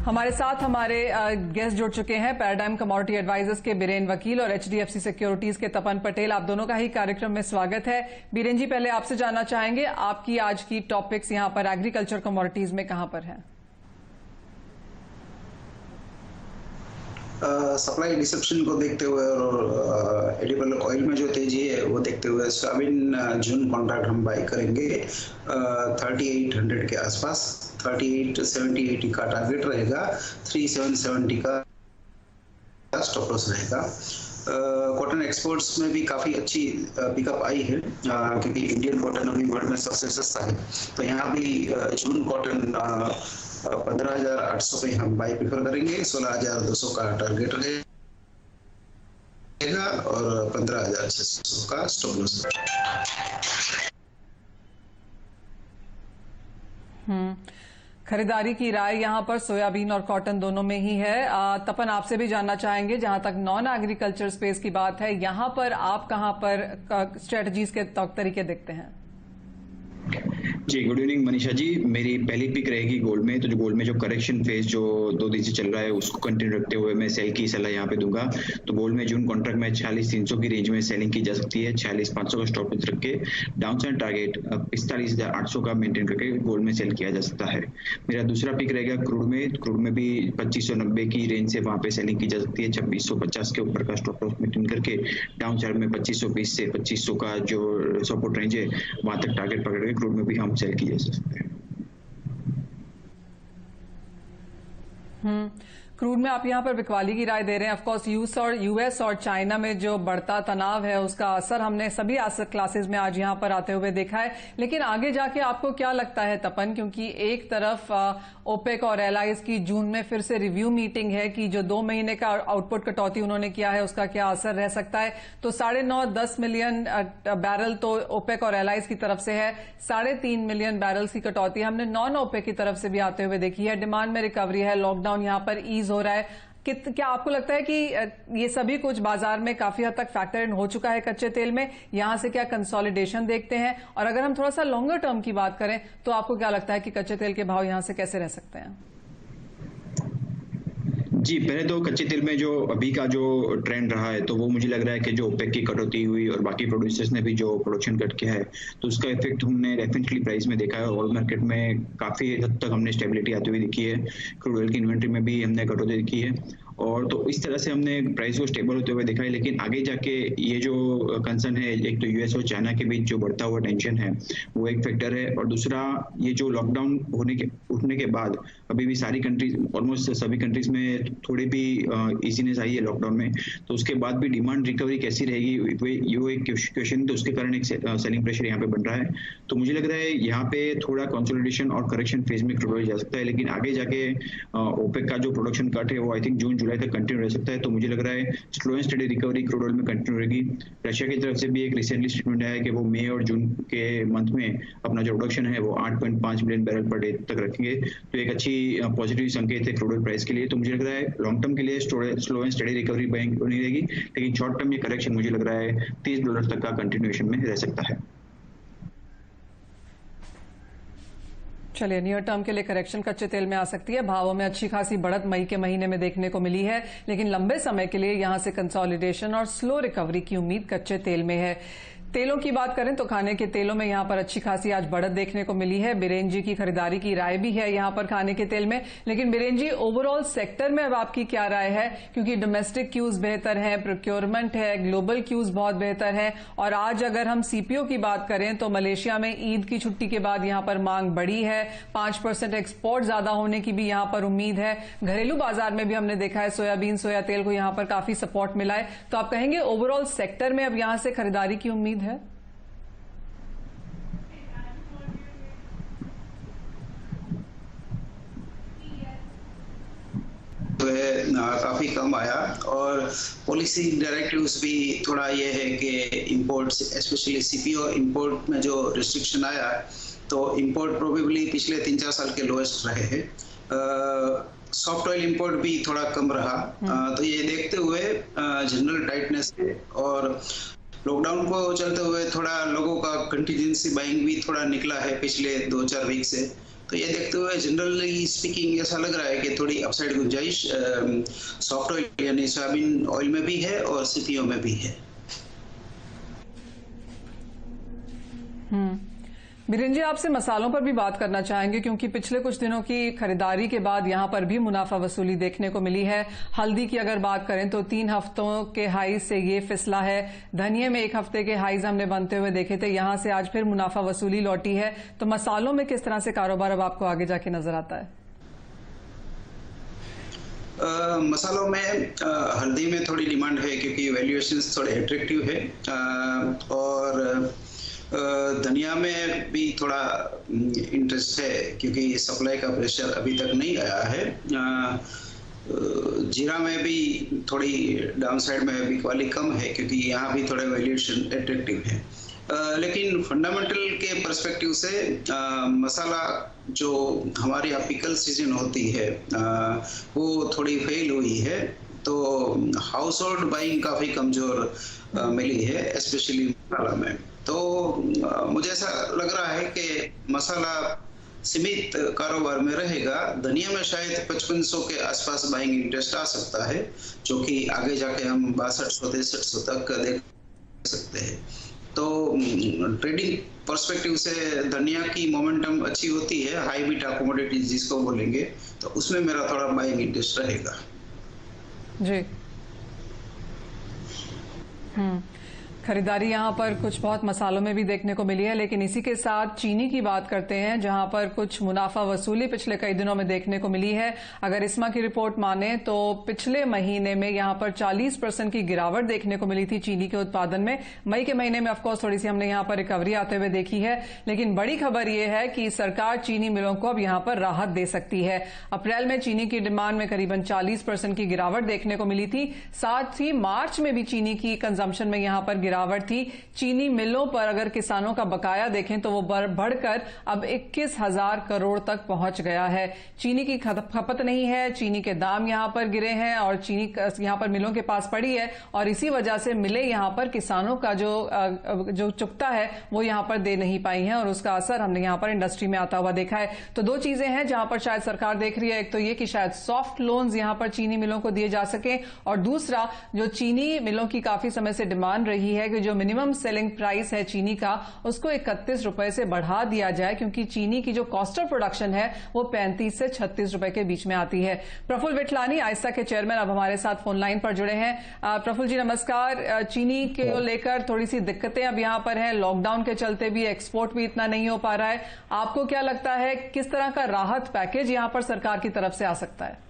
हमारे साथ हमारे गेस्ट जुड़ चुके हैं पैराडाइम कमोडिटी एडवाइजर्स के बीरेन वकील और एचडीएफसी सिक्योरिटीज के तपन पटेल। आप दोनों का ही कार्यक्रम में स्वागत है। बीरेन जी, पहले आपसे जानना चाहेंगे आपकी आज की टॉपिक्स यहाँ पर एग्रीकल्चर कमोडिटीज में कहां पर है? सप्लाई डिसेप्शन को देखते हुए और एडिबल ऑयल में जो तेजी है वो देखते हुए सोयाबीन जून कॉन्ट्रैक्ट हम बाई करेंगे 3800 के आसपास। 3870-80 का टारगेट रहेगा, 3770 का स्टॉप लॉस रहेगा। कॉटन एक्सपोर्ट्स में भी काफ़ी अच्छी पिकअप आई है क्योंकि इंडियन कॉटन अभी वर्ल्ड में सबसे सस्ता है, तो यहाँ भी जून कॉटन 15,800 पे हम बाई प्रेफर करेंगे। 16,200 का टारगेट रहेगा और 15,600 का स्टॉप लॉस। खरीदारी की राय यहाँ पर सोयाबीन और कॉटन दोनों में ही है। तपन, आपसे भी जानना चाहेंगे, जहां तक नॉन एग्रीकल्चर स्पेस की बात है, यहाँ पर आप कहां पर स्ट्रेटजीज के तरीके देखते हैं? जी, गुड इवनिंग मनीषा जी। मेरी पहली पिक रहेगी गोल्ड में। तो जो गोल्ड में जो करेक्शन फेज जो 2 दिन से चल रहा है उसको कंटिन्यू रखते हुए मैं सेल की सलाह यहाँ पे दूंगा। तो गोल्ड में जून कॉन्ट्रैक्ट में 46,300 की रेंज में सेलिंग की जा सकती है। 46,500 का स्टॉप लॉस रख के डाउन साइड टारगेट 45,800 का मेंटेन करके गोल्ड में सेल किया जा सकता है। मेरा दूसरा पिक रहेगा क्रूड में। क्रूड में भी 2590 की रेंज से वहाँ पे सेलिंग की जा सकती है। 2650 के ऊपर का स्टॉप लॉस मेंटेन करके डाउन साइड में 2520 से 2500 का जो सपोर्ट रेंज है वहां तक टारगेट पकड़ के क्रूड में भी हम सेल की जा सकते हैं। क्रूड में आप यहाँ पर बिकवाली की राय दे रहे हैं। ऑफ कोर्स यूएस और चाइना में जो बढ़ता तनाव है उसका असर हमने सभी एसेट क्लासेस में आज यहाँ पर आते हुए देखा है, लेकिन आगे जाके आपको क्या लगता है तपन? क्योंकि एक तरफ ओपेक और एलाइज की जून में फिर से रिव्यू मीटिंग है कि जो 2 महीने का आउटपुट कटौती उन्होंने किया है उसका क्या असर रह सकता है। तो 9.5-10 मिलियन बैरल तो ओपेक और एलाइज की तरफ से है, 3.5 मिलियन बैरल्स की कटौती हमने नॉन ओपेक की तरफ से भी आते हुए देखी है। डिमांड में रिकवरी है, लॉकडाउन यहाँ पर ईज हो रहा है। क्या आपको लगता है कि ये सभी कुछ बाजार में काफी हद तक फैक्टर इन हो चुका है कच्चे तेल में? यहां से क्या कंसोलिडेशन देखते हैं? और अगर हम थोड़ा सा लॉन्गर टर्म की बात करें तो आपको क्या लगता है कि कच्चे तेल के भाव यहां से कैसे रह सकते हैं? जी, पहले तो कच्चे तेल में जो अभी का जो ट्रेंड रहा है तो वो मुझे लग रहा है कि जो ओपेक की कटौती हुई और बाकी प्रोड्यूसर्स ने भी जो प्रोडक्शन कट किया है तो उसका इफेक्ट हमने डेफिनेटली प्राइस में देखा है। ऑयल मार्केट में काफी हद तक हमने स्टेबिलिटी आती हुई दिखी है। क्रूड ऑयल की इन्वेंट्री में भी हमने कटौती देखी है और तो इस तरह से हमने प्राइस को स्टेबल होते हुए देखा है। लेकिन आगे जाके ये जो कंसर्न है, एक तो यूएस और चाइना के बीच जो बढ़ता हुआ टेंशन है वो एक फैक्टर है, और दूसरा ये जो लॉकडाउन उठने के बाद अभी भी सारी कंट्रीज, ऑलमोस्ट सभी कंट्रीज में थोड़ी भी इजीनेस आई है लॉकडाउन में, तो उसके बाद भी डिमांड रिकवरी कैसी रहेगी वो एक क्वेश्चन, तो उसके कारण एक सेलिंग प्रेशर यहाँ पे बन रहा है। तो मुझे लग रहा है यहाँ पे थोड़ा कंसोलिडेशन और करेक्शन फेज में क्रूड ऑयल जा सकता है, लेकिन आगे जाके ओपेक का जो प्रोडक्शन कट है वो आई थिंक जून जुलाई तक कंटिन्यू रह सकता है। तो मुझे लग रहा है slow and steady recovery crude oil में कंटिन्यू रहेगी। रशिया की तरफ से भी एक रिसेंटली स्टेटमेंट आया है कि वो मई और जून के मंथ में अपना जो प्रोडक्शन है वो 8.5 मिलियन बैरल पर डे तक रखेंगे, तो एक अच्छी पॉजिटिव संकेत है क्रूड ऑयल प्राइस के लिए। तो मुझे लग रहा है लॉन्ग टर्म के लिए स्लो एंड स्टेडी रिकवरी बनी रहेगी, लेकिन शॉर्ट टर्म ये करेक्शन मुझे लग रहा है $30 तक का कंटिन्यूएशन में रह सकता है। चलिए, नियर टर्म के लिए करेक्शन कच्चे तेल में आ सकती है। भावों में अच्छी खासी बढ़त मई के महीने में देखने को मिली है, लेकिन लंबे समय के लिए यहां से कंसोलिडेशन और स्लो रिकवरी की उम्मीद कच्चे तेल में है। तेलों की बात करें तो खाने के तेलों में यहां पर अच्छी खासी आज बढ़त देखने को मिली है। बीरेन जी की खरीदारी की राय भी है यहां पर खाने के तेल में, लेकिन बीरेन जी, ओवरऑल सेक्टर में अब आपकी क्या राय है? क्योंकि डोमेस्टिक क्यूज बेहतर है, प्रोक्योरमेंट है, ग्लोबल क्यूज बहुत बेहतर है, और आज अगर हम सीपीओ की बात करें तो मलेशिया में ईद की छुट्टी के बाद यहां पर मांग बढ़ी है, 5% एक्सपोर्ट ज्यादा होने की भी यहां पर उम्मीद है। घरेलू बाजार में भी हमने देखा है सोयाबीन, सोया तेल को यहां पर काफी सपोर्ट मिला है। तो आप कहेंगे ओवरऑल सेक्टर में अब यहां से खरीदारी की उम्मीद है? काफी कम आया, और पॉलिसी डायरेक्टिव्स भी थोड़ा ये है कि इंपोर्ट्स, स्पेशली सीपीओ इंपोर्ट में जो रिस्ट्रिक्शन आया तो इंपोर्ट प्रोबेबली पिछले 3-4 साल के लोएस्ट रहे हैं। सॉफ्ट ऑयल इंपोर्ट भी थोड़ा कम रहा। तो ये देखते हुए जनरल टाइटनेस है और लॉकडाउन को चलते हुए थोड़ा लोगों का कंटिजेंसी बाइंग भी थोड़ा निकला है पिछले 2-4 वीक से। तो ये देखते हुए जनरली स्पीकिंग ऐसा लग रहा है कि थोड़ी अपसाइड गुंजाइश सॉफ्ट ऑयल यानी सोयाबीन ऑयल में भी है और सीपीओ में भी है। बीरेन जी, आपसे मसालों पर भी बात करना चाहेंगे क्योंकि पिछले कुछ दिनों की खरीदारी के बाद यहां पर भी मुनाफा वसूली देखने को मिली है। हल्दी की अगर बात करें तो 3 हफ्तों के हाई से ये फिसला है। धनिये में 1 हफ्ते के हाईज हमने बनते हुए देखे थे, यहां से आज फिर मुनाफा वसूली लौटी है। तो मसालों में किस तरह से कारोबार अब आपको आगे जाके नजर आता है? मसालों में हल्दी में थोड़ी डिमांड है क्योंकि वैल्यूएशंस थोड़े अट्रैक्टिव है, और धनिया में भी थोड़ा इंटरेस्ट है क्योंकि सप्लाई का प्रेशर अभी तक नहीं आया है। जीरा में भी थोड़ी डाउन साइड में बिकवाली कम है क्योंकि यहाँ भी थोड़ा वैल्यूएशन अट्रैक्टिव है। लेकिन फंडामेंटल के पर्सपेक्टिव से मसाला जो हमारे यहाँ पिकल सीजन होती है वो थोड़ी फेल हुई है, तो हाउस होल्ड बाइंग काफ़ी कमज़ोर मिली है स्पेशली मसाला में। तो मुझे ऐसा लग रहा है कि मसाला सीमित कारोबार में रहेगा। धनिया में शायद 5500 के आसपास बाइंग इंटरेस्ट आ सकता है, जो कि आगे जाके हम 6200-6300 तक देख सकते हैं। तो ट्रेडिंग पर्सपेक्टिव से धनिया की मोमेंटम अच्छी होती है, हाई बीटा कमोडिटीज जिसको बोलेंगे, तो उसमें मेरा थोड़ा बाइंग इंटरेस्ट रहेगा। जी। खरीदारी यहां पर कुछ बहुत मसालों में भी देखने को मिली है, लेकिन इसी के साथ चीनी की बात करते हैं जहां पर कुछ मुनाफा वसूली पिछले कई दिनों में देखने को मिली है। अगर इस्मा की रिपोर्ट माने तो पिछले महीने में यहां पर 40% की गिरावट देखने को मिली थी चीनी के उत्पादन में। मई के महीने में ऑफकोर्स थोड़ी सी हमने यहां पर रिकवरी आते हुए देखी है, लेकिन बड़ी खबर यह है कि सरकार चीनी मिलों को अब यहां पर राहत दे सकती है। अप्रैल में चीनी की डिमांड में करीबन 40% की गिरावट देखने को मिली थी। साथ ही मार्च में भी चीनी की कंजम्पशन में यहां पर गिरावट थी। चीनी मिलों पर अगर किसानों का बकाया देखें तो वो बढ़कर अब 21,000 करोड़ तक पहुंच गया है। चीनी की खपत नहीं है, चीनी के दाम यहां पर गिरे हैं और चीनी यहां पर मिलों के पास पड़ी है, और इसी वजह से मिलें यहां पर किसानों का जो चुकता है वो यहां पर दे नहीं पाई हैं, और उसका असर हमने यहां पर इंडस्ट्री में आता हुआ देखा है। तो 2 चीजें हैं जहां पर शायद सरकार देख रही है, एक तो ये कि शायद सॉफ्ट लोन्स यहां पर चीनी मिलों को दिए जा सके, और दूसरा जो चीनी मिलों की काफी समय से डिमांड रही है कि जो मिनिमम सेलिंग प्राइस है चीनी का उसको 31 रुपए से बढ़ा दिया जाए, क्योंकि चीनी की जो कॉस्ट ऑफ प्रोडक्शन है वो 35 से 36 रुपए के बीच में आती है। प्रफुल्ल विठलानी आयस्ता के चेयरमैन अब हमारे साथ फोन लाइन पर जुड़े हैं। प्रफुल्ल जी नमस्कार। चीनी के लेकर थोड़ी सी दिक्कतें अब यहां पर हैं, लॉकडाउन के चलते भी एक्सपोर्ट भी इतना नहीं हो पा रहा है। आपको क्या लगता है किस तरह का राहत पैकेज यहां पर सरकार की तरफ से आ सकता है?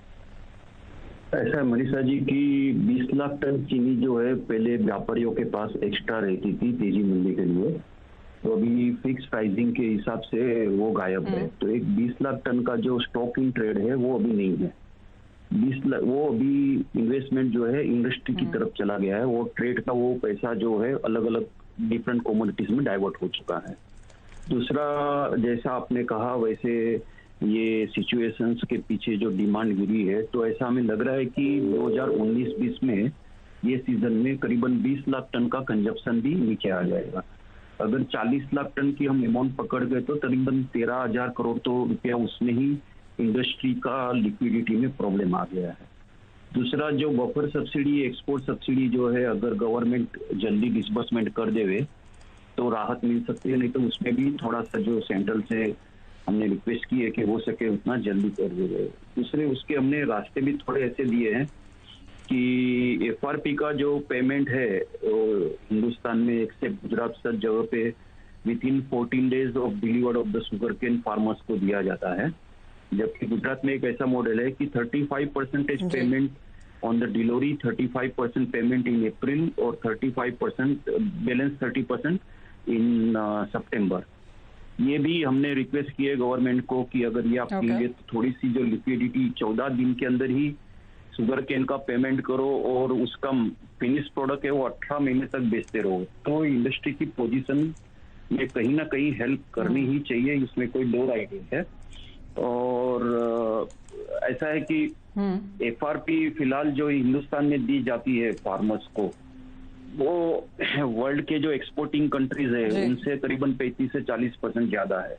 ऐसा है मनीषा जी कि 20 लाख टन चीनी जो है पहले व्यापारियों के पास एक्स्ट्रा रहती थी तेजी मंदी के लिए, तो अभी फिक्स प्राइसिंग के हिसाब से वो गायब है। तो एक 20 लाख टन का जो स्टॉक इन ट्रेड है वो अभी नहीं है। 20 लाख वो अभी इन्वेस्टमेंट जो है इंडस्ट्री की तरफ चला गया है, वो ट्रेड का वो पैसा जो है अलग अलग डिफरेंट कमोडिटीज में डाइवर्ट हो चुका है। दूसरा, जैसा आपने कहा वैसे ये सिचुएशंस के पीछे जो डिमांड गिरी है, तो ऐसा हमें लग रहा है कि 2019-20 में ये सीजन में करीबन 20 लाख टन का कंजप्शन भी नीचे आ जाएगा। अगर 40 लाख टन की हम अमाउंट पकड़ गए तो करीबन 13,000 करोड़ तो रुपया उसमें ही इंडस्ट्री का लिक्विडिटी में प्रॉब्लम आ गया है। दूसरा, जो बफर सब्सिडी, एक्सपोर्ट सब्सिडी जो है, अगर गवर्नमेंट जल्दी डिसबर्समेंट कर देवे तो राहत मिल सकती है, नहीं तो उसमें भी थोड़ा सा जो सेंट्रल से हमने रिक्वेस्ट की है कि हो सके उतना जल्दी कर दे। दूसरे उसके हमने रास्ते भी थोड़े ऐसे दिए हैं कि एफआरपी का जो पेमेंट है हिंदुस्तान में एक्सेप्ट गुजरात सब जगह पे within 14 days of delivered of the sugar cane farmers को दिया जाता है, जबकि गुजरात में एक ऐसा मॉडल है कि 35% payment on the delivery, 35% payment in April और 35% बैलेंस 30% इन सितंबर। ये भी हमने रिक्वेस्ट की है गवर्नमेंट को कि अगर ये आपके लिए थोड़ी सी जो लिक्विडिटी 14 दिन के अंदर ही शुगर केन का पेमेंट करो और उसका फिनिश प्रोडक्ट है वो 18 महीने तक बेचते रहो, तो इंडस्ट्री की पोजीशन में कहीं ना कहीं हेल्प करनी ही चाहिए, इसमें कोई दो राय नहीं है। और ऐसा है कि एफआरपी फिलहाल जो हिंदुस्तान में दी जाती है फार्मर्स को, वो वर्ल्ड के जो एक्सपोर्टिंग कंट्रीज है उनसे करीबन 35 से 40% ज्यादा है।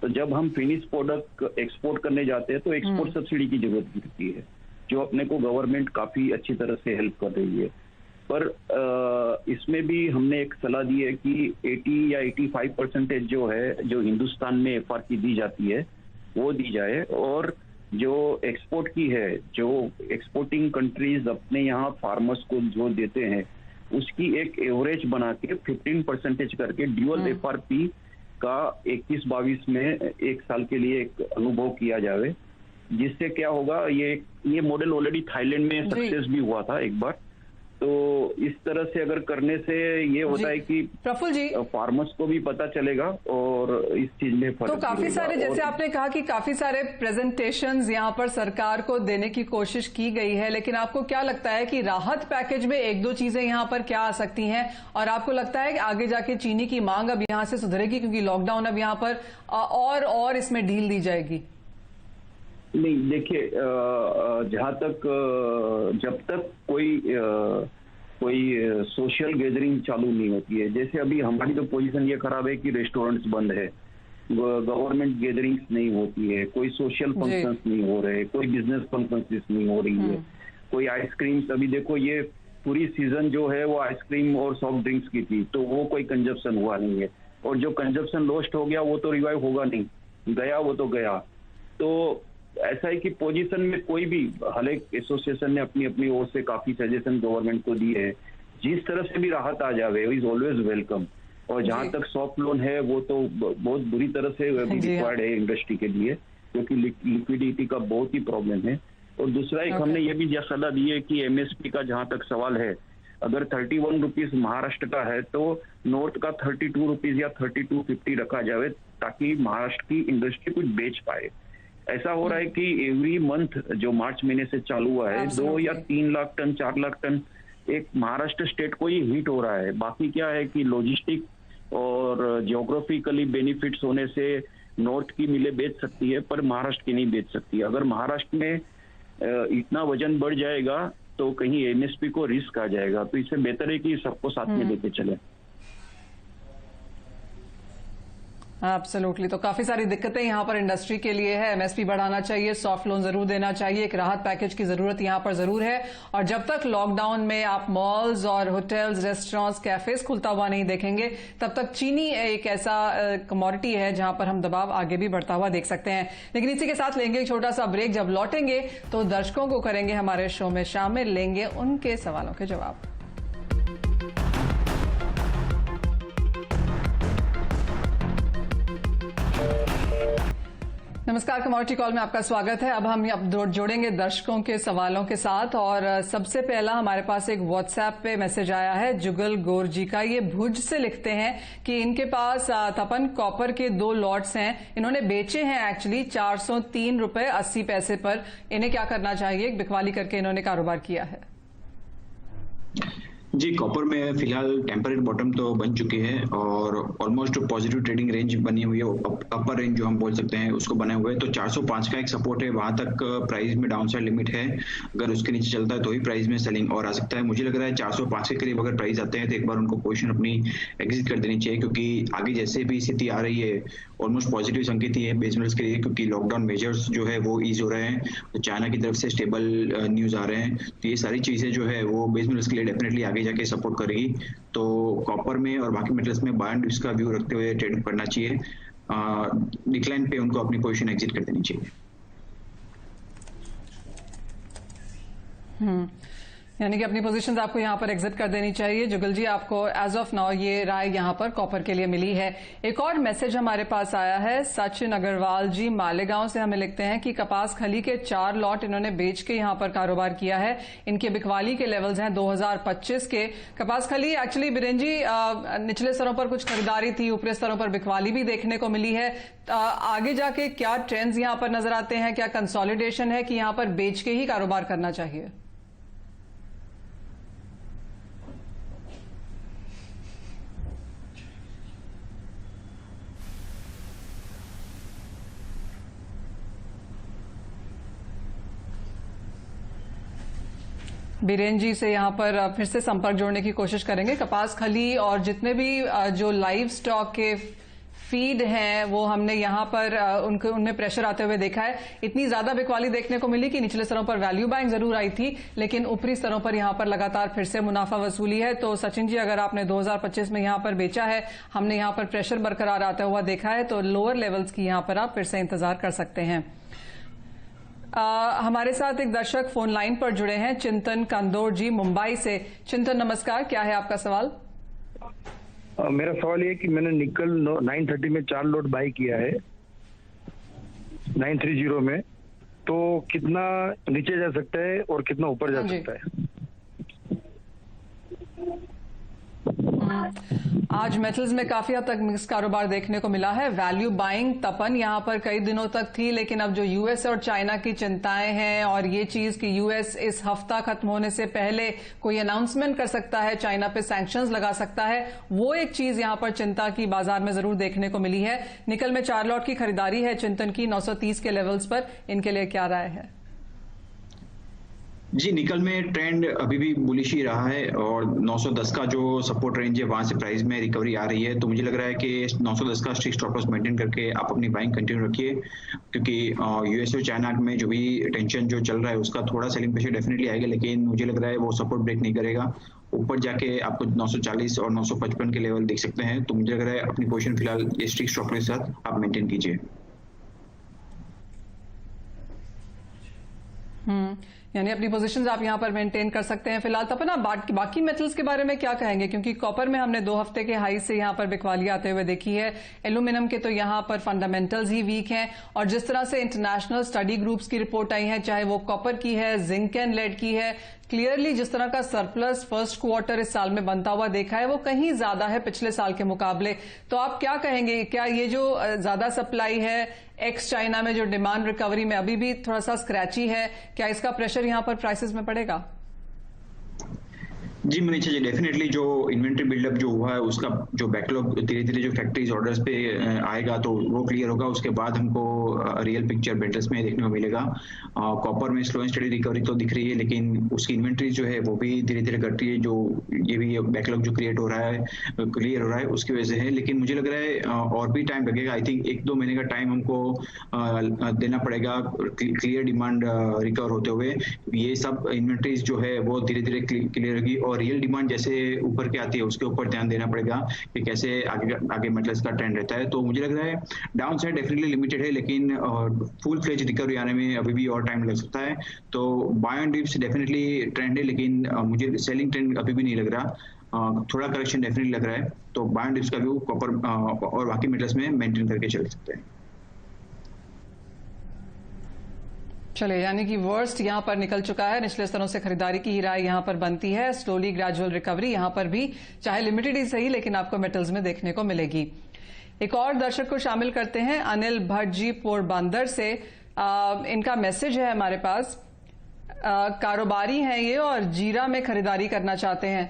तो जब हम फिनिश प्रोडक्ट एक्सपोर्ट करने जाते हैं तो एक्सपोर्ट सब्सिडी की जरूरत पड़ती है, जो अपने को गवर्नमेंट काफी अच्छी तरह से हेल्प कर रही है। पर इसमें भी हमने एक सलाह दी है कि 80 या 85% जो है, जो हिंदुस्तान में FRP दी जाती है वो दी जाए, और जो एक्सपोर्ट की है, जो एक्सपोर्टिंग कंट्रीज अपने यहाँ फार्मर्स को जो देते हैं उसकी एक एवरेज बना के 15% करके ड्यूअल FRP का 21-22 में एक साल के लिए एक अनुभव किया जाए, जिससे क्या होगा, ये मॉडल ऑलरेडी थाईलैंड में सक्सेस भी हुआ था एक बार। तो इस तरह से अगर करने से ये होता है कि प्रफुल्ल जी, फार्मर्स को भी पता चलेगा और इस चीज में फर्क। तो काफी सारे, जैसे आपने कहा कि काफी सारे प्रेजेंटेशंस यहाँ पर सरकार को देने की कोशिश की गई है, लेकिन आपको क्या लगता है कि राहत पैकेज में एक दो चीजें यहाँ पर क्या आ सकती हैं, और आपको लगता है कि आगे जाके चीनी की मांग अब यहाँ से सुधरेगी, क्योंकि लॉकडाउन अब यहाँ पर और इसमें ढील दी जाएगी? नहीं, देखिए, जहां तक जब तक कोई सोशल गैदरिंग चालू नहीं होती है, जैसे अभी हमारी तो पोजीशन ये खराब है कि रेस्टोरेंट्स बंद है, गवर्नमेंट गैदरिंग्स नहीं होती है, कोई सोशल फंक्शंस नहीं हो रहे, कोई बिजनेस फंक्शंस नहीं हो रही है, कोई आइसक्रीम्स, अभी देखो ये पूरी सीजन जो है वो आइसक्रीम और सॉफ्ट ड्रिंक्स की थी, तो वो कोई कंजप्शन हुआ नहीं है, और जो कंजप्शन लॉस्ट हो गया वो तो रिवाइव होगा नहीं, गया वो तो गया। तो ऐसा है कि पोजीशन में कोई भी, हर एक एसोसिएशन ने अपनी अपनी ओर से काफी सजेशन गवर्नमेंट को दिए है, जिस तरह से भी राहत आ जावे इज ऑलवेज वेलकम। और जहां तक सॉफ्ट लोन है वो तो बहुत बुरी तरह से रिक्वायर्ड है इंडस्ट्री के लिए, क्योंकि लिक्विडिटी का बहुत ही प्रॉब्लम है। और दूसरा एक हमने ये भी सलाह दी है कि MSP का जहां तक सवाल है, अगर 31 रुपीज महाराष्ट्र का है तो नॉर्थ का 32 रुपीज या 32.50 रखा जाए, ताकि महाराष्ट्र की इंडस्ट्री कुछ बेच पाए। ऐसा हो रहा है कि एवरी मंथ जो मार्च महीने से चालू हुआ है 2 या 3 लाख टन 4 लाख टन एक महाराष्ट्र स्टेट को ही हिट हो रहा है। बाकी क्या है कि लॉजिस्टिक और जियोग्राफिकली बेनिफिट्स होने से नॉर्थ की मिलें बेच सकती है, पर महाराष्ट्र की नहीं बेच सकती। अगर महाराष्ट्र में इतना वजन बढ़ जाएगा तो कहीं MSP को रिस्क आ जाएगा, तो इससे बेहतर है कि सबको साथ में लेके चले। एब्सोल्युटली। तो काफी सारी दिक्कतें यहाँ पर इंडस्ट्री के लिए है। MSP बढ़ाना चाहिए, सॉफ्ट लोन जरूर देना चाहिए, एक राहत पैकेज की जरूरत यहाँ पर जरूर है। और जब तक लॉकडाउन में आप मॉल्स और होटल्स, रेस्टोरेंट्स, कैफेज खुलता हुआ नहीं देखेंगे, तब तक चीनी एक ऐसा कमोडिटी है जहां पर हम दबाव आगे भी बढ़ता हुआ देख सकते हैं। लेकिन इसी के साथ लेंगे एक छोटा सा ब्रेक। जब लौटेंगे तो दर्शकों को करेंगे हमारे शो में शामिल, लेंगे उनके सवालों के जवाब। नमस्कार, कमोडिटी कॉल में आपका स्वागत है। अब हम जोड़ेंगे दर्शकों के सवालों के साथ, और सबसे पहला हमारे पास एक व्हाट्सएप पे मैसेज आया है जुगल गौर जी का। ये भुज से लिखते हैं कि इनके पास तपन कॉपर के 2 लॉट्स हैं, इन्होंने बेचे हैं एक्चुअली 403 रुपए 80 पैसे पर। इन्हें क्या करना चाहिए? बिकवाली करके इन्होंने कारोबार किया है। जी, कॉपर में फिलहाल टेम्परेरी बॉटम तो बन चुकी है और ऑलमोस्ट पॉजिटिव ट्रेडिंग रेंज बनी हुई है, अपर रेंज जो हम बोल सकते हैं उसको बने हुए हैं। तो 405 का एक सपोर्ट है, वहां तक प्राइस में डाउनसाइड लिमिट है, अगर उसके नीचे चलता है तो ही प्राइस में सेलिंग और आ सकता है। मुझे लग रहा है 405 के करीब अगर प्राइस आते हैं तो एक बार उनको पोजीशन अपनी एग्जिट कर देनी चाहिए, क्योंकि आगे जैसे भी स्थिति आ रही है ऑलमोस्ट पॉजिटिव संकेत ही है बेस मेटल्स के लिए, क्योंकि लॉकडाउन मेजर्स जो है वो ईज हो रहे हैं, तो चाइना की तरफ से स्टेबल न्यूज आ रहे हैं, तो ये सारी चीजें जो है वो बेस मेटल्स के लिए डेफिनेटली आगे जाके सपोर्ट करेगी। तो कॉपर में और बाकी मेटल्स में बाय एंड डिप्स का व्यू रखते हुए ट्रेड करना चाहिए, डिक्लाइन पे उनको अपनी पोजीशन एग्जिट कर देनी चाहिए। यानी कि अपनी पोजीशंस आपको यहां पर एग्जिट कर देनी चाहिए। जुगल जी, आपको एज ऑफ नाउ ये राय यहां पर कॉपर के लिए मिली है। एक और मैसेज हमारे पास आया है, सचिन अग्रवाल जी मालेगांव से हमें लिखते हैं कि कपास खली के 4 लॉट इन्होंने बेच के यहां पर कारोबार किया है। इनके बिकवाली के लेवल्स हैं 2025 के। कपास खली एक्चुअली बीरेन जी निचले स्तरों पर कुछ खरीदारी थी, ऊपरी स्तरों पर बिकवाली भी देखने को मिली है। आगे जाके क्या ट्रेंड्स यहां पर नजर आते हैं? क्या कंसोलिडेशन है कि यहां पर बेच के ही कारोबार करना चाहिए? बीरेन जी से यहां पर फिर से संपर्क जोड़ने की कोशिश करेंगे। कपास खली और जितने भी जो लाइव स्टॉक के फीड हैं वो हमने यहाँ पर उनमें प्रेशर आते हुए देखा है। इतनी ज्यादा बिकवाली देखने को मिली कि निचले स्तरों पर वैल्यू बाइंग जरूर आई थी, लेकिन ऊपरी स्तरों पर यहाँ पर लगातार फिर से मुनाफा वसूली है। तो सचिन जी, अगर आपने 2025 में यहाँ पर बेचा है, हमने यहाँ पर प्रेशर बरकरार आता हुआ देखा है, तो लोअर लेवल्स की यहाँ पर आप फिर से इंतजार कर सकते हैं। हमारे साथ एक दर्शक फोन लाइन पर जुड़े हैं, चिंतन कंदोर जी मुंबई से। चिंतन नमस्कार, क्या है आपका सवाल? मेरा सवाल ये कि मैंने निकल 930 में 4 लॉट बाई किया है 930 में, तो कितना नीचे जा सकता है और कितना ऊपर जा सकता है? आज मेटल्स में काफी हद तक मिक्स कारोबार देखने को मिला है। वैल्यू बाइंग तपन यहां पर कई दिनों तक थी, लेकिन अब जो यूएस और चाइना की चिंताएं हैं और ये चीज कि यूएस इस हफ्ता खत्म होने से पहले कोई अनाउंसमेंट कर सकता है, चाइना पे सैंक्शंस लगा सकता है, वो एक चीज यहां पर चिंता की बाजार में जरूर देखने को मिली है। निकल में 4 लॉट की खरीदारी है चिंतन की 930 के लेवल्स पर, इनके लिए क्या राय है? जी, निकल में ट्रेंड अभी भी बुलिश ही रहा है और 910 का जो सपोर्ट रेंज है वहां से प्राइस में रिकवरी आ रही है। तो मुझे लग रहा है कि 910 का स्ट्रिक्ट स्टॉप लॉस मेंटेन करके आप अपनी बाइंग कंटिन्यू रखिए, क्योंकि यूएस और चाइना में जो भी टेंशन जो चल रहा है उसका थोड़ा सेलिंग प्रेशर डेफिनेटली आएगा, लेकिन मुझे लग रहा है वो सपोर्ट ब्रेक नहीं करेगा। ऊपर जाके आपको 940 और 955 के लेवल देख सकते हैं। तो मुझे लग रहा है अपनी पोजीशन फिलहाल स्ट्रिक्ट स्टॉप लॉस के साथ आप मेंटेन कीजिए। यानी अपनी पोजीशंस आप यहां पर मेंटेन कर सकते हैं फिलहाल। तब ना बाकी मेटल्स के बारे में क्या कहेंगे, क्योंकि कॉपर में हमने 2 हफ्ते के हाई से यहां पर बिकवाली आते हुए देखी है। एल्यूमिनियम के तो यहां पर फंडामेंटल्स ही वीक हैं, और जिस तरह से इंटरनेशनल स्टडी ग्रुप्स की रिपोर्ट आई है, चाहे वो कॉपर की है, जिंक एंड लेड की है, क्लियरली जिस तरह का सरप्लस फर्स्ट क्वार्टर इस साल में बनता हुआ देखा है वो कहीं ज्यादा है पिछले साल के मुकाबले। तो आप क्या कहेंगे, क्या ये जो ज्यादा सप्लाई है एक्स चाइना में, जो डिमांड रिकवरी में अभी भी थोड़ा सा स्क्रैची है, क्या इसका प्रेशर यहां पर प्राइसेस में पड़ेगा? जी मनीषा जी, डेफिनेटली जो इन्वेंट्री बिल्डअप जो हुआ है उसका जो बैकलॉग धीरे धीरे जो फैक्ट्रीज ऑर्डर्स पे आएगा तो वो क्लियर होगा। उसके बाद हमको रियल पिक्चर मेटल्स में देखने को मिलेगा। कॉपर में स्लो एंड स्टडी रिकवरी तो दिख रही है, लेकिन उसकी इन्वेंट्री जो है वो भी धीरे धीरे घट रही है। जो ये भी बैकलॉग जो क्रिएट हो रहा है, क्लियर हो रहा है, उसकी वजह से है। लेकिन मुझे लग रहा है और भी टाइम लगेगा। आई थिंक 1-2 महीने का टाइम हमको देना पड़ेगा क्लियर डिमांड रिकवर होते हुए। ये सब इन्वेंट्रीज जो है वो धीरे धीरे क्लियर होगी और रियल डिमांड जैसे ऊपर के आती है उसके ऊपर ध्यान देना पड़ेगा कि कैसे आगे मेटल्स का ट्रेंड रहता है। तो मुझे लग रहा है डाउन साइड डेफिनेटली लिमिटेड है, लेकिन फुल फ्लेज रिकवरी आने में अभी भी और टाइम लग सकता है। तो buy and dips definitely trend है, लेकिन मुझे सेलिंग ट्रेंड अभी भी नहीं लग रहा। थोड़ा करेक्शन डेफिनेटली लग रहा है। तो बाय एंड डिप्स का व्यू कॉपर और बाकी मेटल्स में मेंटेन करके चल सकते हैं। चले, यानी कि वर्स्ट यहां पर निकल चुका है। निचले स्तरों से खरीदारी की ही राय यहां पर बनती है। स्लोली ग्रेजुअल रिकवरी यहां पर भी, चाहे लिमिटेड ही सही, लेकिन आपको मेटल्स में देखने को मिलेगी। एक और दर्शक को शामिल करते हैं, अनिल भट्ट जी पोरबंदर से। इनका मैसेज है हमारे पास। कारोबारी हैं ये और जीरा में खरीदारी करना चाहते हैं।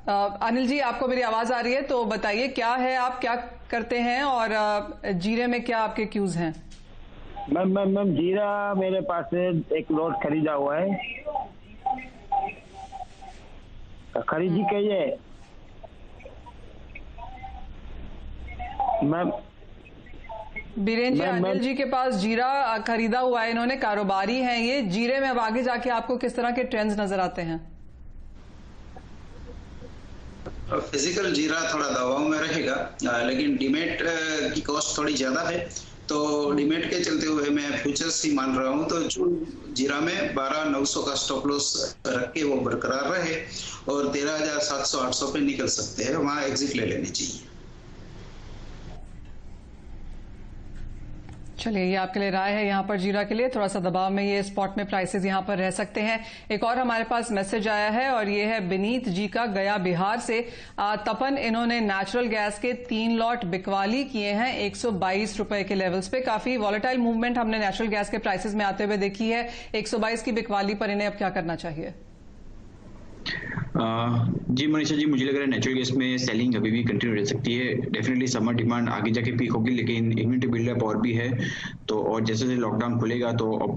अनिल जी, आपको मेरी आवाज आ रही है तो बताइए क्या है, आप क्या करते हैं और जीरे में क्या आपके क्यूज हैं? मैम जीरा मेरे पास से 1 लॉट खरीदा हुआ है। खरीदी कहिए मैम। बीरेन जी, अनिल जी के पास जीरा खरीदा हुआ है इन्होंने, कारोबारी हैं ये। जीरे में अब आगे जाके आपको किस तरह के ट्रेंड्स नजर आते हैं? फिजिकल जीरा थोड़ा दबाव में रहेगा, लेकिन डीमेट की कॉस्ट थोड़ी ज्यादा है, तो डीमेट के चलते हुए मैं फ्यूचर्स ही मान रहा हूं। तो जीरा में 12,900 का स्टॉप लॉस रख के वो बरकरार रहे और 13,700-800 पे निकल सकते हैं, वहां एग्जिट ले लेनी चाहिए। चलिए, ये आपके लिए राय है यहाँ पर जीरा के लिए। थोड़ा सा दबाव में ये स्पॉट में प्राइसेस यहाँ पर रह सकते हैं। एक और हमारे पास मैसेज आया है और ये है बिनीत जी का, गया बिहार से। तपन इन्होंने नेचुरल गैस के 3 लॉट बिकवाली किए हैं 122 रुपए के लेवल्स पे। काफी वॉलेटाइल मूवमेंट हमने नेचुरल गैस के प्राइसेस में आते हुए देखी है। 122 की बिकवाली पर इन्हें अब क्या करना चाहिए? जी मनीषा जी, मुझे लग रहा है नेचुरल गैस में सेलिंग अभी भी कंटिन्यू रह सकती है। डेफिनेटली समर डिमांड आगे जाके पीक होगी, लेकिन इन्वेंटरी बिल्डअप और भी है। तो और जैसे जैसे लॉकडाउन खुलेगा तो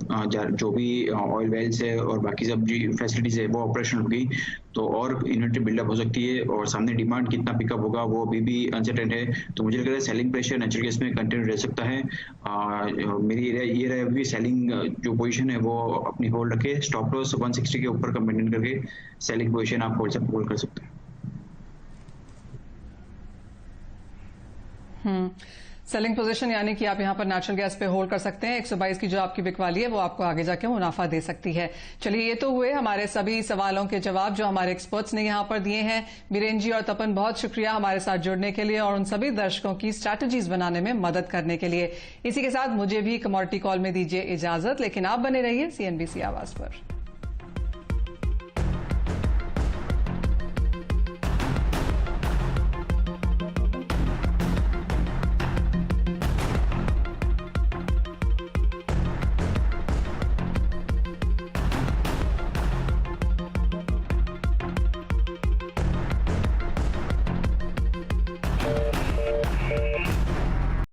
जो भी ऑयल वेल्स है और बाकी सब जो फैसिलिटीज है वो ऑपरेशन होगी, तो और इन्वेंटरी बिल्डअप हो सकती है। और सामने डिमांड कितना पिकअप होगा वो अभी भी अनसर्टेन है। तो मुझे लग रहा है सेलिंग प्रेशर नेचुरल गैस में कंटिन्यू रह सकता है। मेरी ये रहे अभी सेलिंग जो पोजीशन है वो अपनी होल्ड रखे, स्टॉप लॉस 160 के ऊपर का मेंटेन करके सेलिंग पोजीशन आप होल्ड कर सकते हैं। सेलिंग पोजीशन यानी कि आप यहां पर नेचुरल गैस पे होल्ड कर सकते हैं। 122 की जो आपकी बिकवाली है वो आपको आगे जाके मुनाफा दे सकती है। चलिए, ये तो हुए हमारे सभी सवालों के जवाब जो हमारे एक्सपर्ट्स ने यहां पर दिए हैं। बीरेन जी और तपन, बहुत शुक्रिया हमारे साथ जुड़ने के लिए और उन सभी दर्शकों की स्ट्रैटेजीज बनाने में मदद करने के लिए। इसी के साथ मुझे भी कमोडिटी कॉल में दीजिए इजाजत, लेकिन आप बने रहिए CNBC आवाज पर।